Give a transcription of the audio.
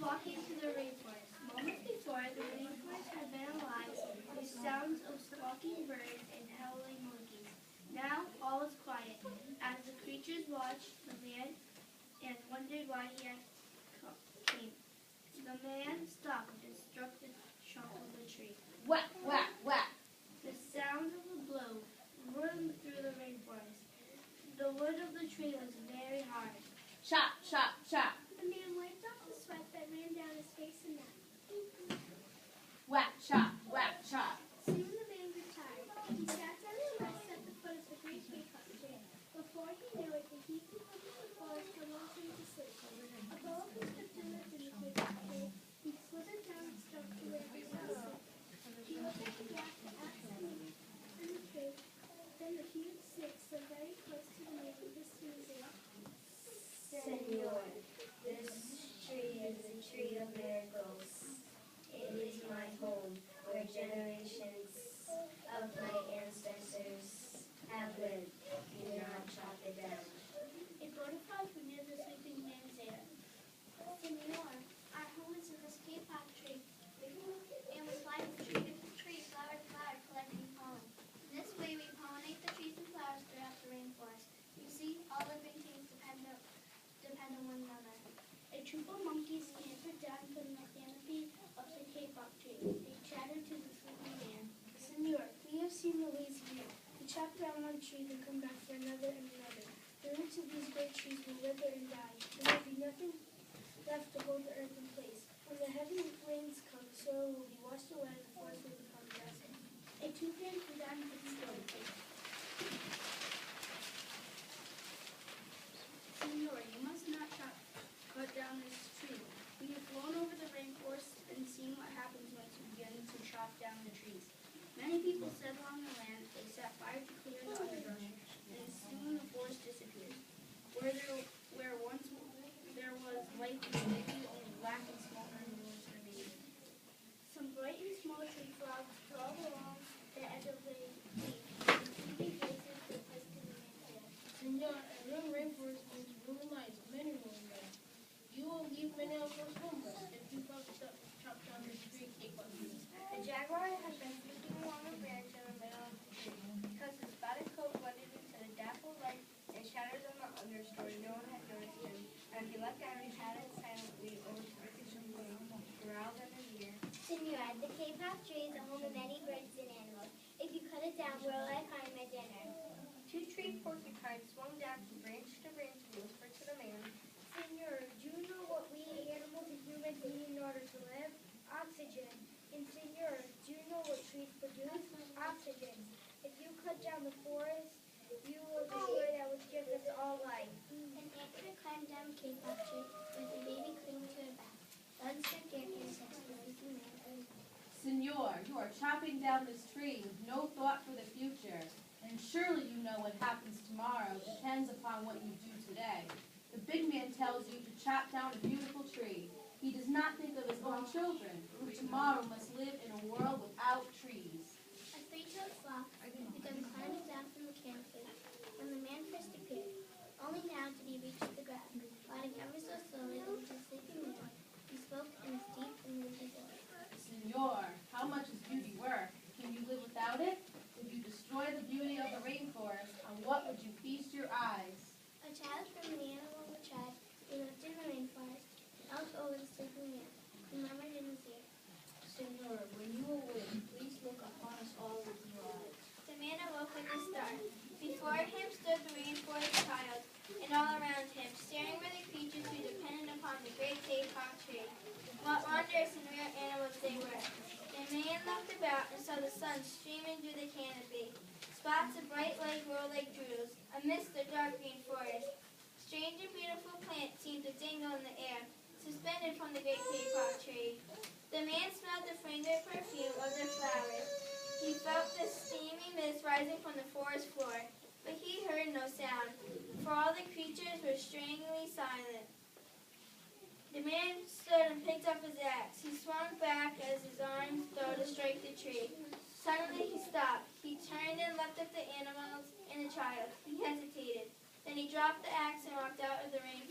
walking through the rainforest. Moments before, the rainforest had been alive with sounds of squawking birds and howling monkeys. Now all is quiet, as the creatures watched the man and wondered why he had came. The man stopped and struck the trunk of the tree. Whack, whack, whack. The sound of a blow roared through the rainforest. The wood of the tree was very hard. Chop, chop, chop. The man wiped off the sweat that ran down his face and neck. Whack, chop, whack, chop. Soon the man grew tired. He sat down to rest at the foot of the great peacock tree. Before he knew it, the heat of the forest had lulled him to sleep. A boa constrictor lived in the peacock tree. He slithered down and struck to where he was asleep. He looked at the black axe in the tree. Then the huge snake stood very close to the man with his sneezing. Senor, this tree is a tree of miracles. It is my home, where generations of my ancestors have lived. Do not chop it down. A butterfly flew near the sleeping man's ear. Senor, our home is in this peacock tree. And we fly from tree to tree, flower to flower, collecting pollen. In this way, we pollinate the trees and flowers throughout the rainforest. You see, all living things depend on one another. A troop of monkeys scampered down from the canopy of the peacock tree. They chattered to the sleeping man. Senor, we have seen the ways of you. To chop down one tree, then come back for another and another. The roots of these great trees will wither and die. There will be nothing left to hold the earth in place. When the heavy rains come, the soil will be washed away and the forest will become desolate. A toucan flew down to the stone. Senor, you must not cut down this tree. We have flown over the rainforest and seen what happens once you begin to chop down the trees. Many people settle on the land, they set fire to clear the underbrush, and soon the forest disappears. Where once there was light and safety, only black and small animals remained. Some bright and small tree frogs crawled along the edge of the tree. Sleepy faces they placed in the man's ear. Senor, a real rainforest means ruined lives, many ruined lives. You will leave many of us homeless if you chop down this tree, peacock tree. A jaguar had been sleeping along a branch in the middle of the tree. Because his spotted coat blended into the dappled light and shadows on the understory, no one had noticed him. As he left down, he chatted silently over to the kitchen blade, growled in his ear. Senor, the peacock tree is a home of many birds and animals. If you cut it down, where will I find my dinner? Two tree porcupines swung down from branch to branch and whispered to the man. Senor, do you know what we animals and humans need in order to live? Oxygen. And senor, do you know what trees produce? Oxygen. If you cut down the forest, you will destroy that which gives us all life. An antler climbed down the peacock tree with a baby clinging to her back. Then stood Gary said to the sleeping man, Senor, you are chopping down this tree with no thought for the future. And surely you know what happens tomorrow depends upon what you do today. The big man tells you to chop down a beautiful tree. He does not think of his own children, who tomorrow must live in a world without trees. a three-toed flock began climbing down from the canopy when the man first appeared. Only now did he reach the ground. Gliding ever so slowly over to the sleeping man, he spoke in his deep and moody voice. Senor, how much is beauty worth? Can you live without it? If you destroy the beauty of the rainforest, on what would you feast your eyes? A child from the animal tribe who lived in the rainforest knelt over the sleeping man, who murmured in his ear. Senor, when you awake, please look upon us all with your eyes. The man awoke like a star. Before him stood the rainforest child, and all around him, staring were the creatures who depended upon the great peacock tree. What wondrous and rare animals they were. The man looked about and saw the sun streaming through the canopy. Spots of bright light rolled like jewels amidst the dark green forest. Strange and beautiful plants seemed to dangle in the air, suspended from the great peacock tree. The man smelled the fragrant perfume of the flowers. He felt the steamy mist rising from the forest floor, but he heard no sound, for all the creatures were strangely silent. The man stood and picked up his axe. He swung back as his arms fell to strike the tree. Suddenly he stopped. He turned and looked at the animals and the child. He hesitated. Then he dropped the axe and walked out of the rain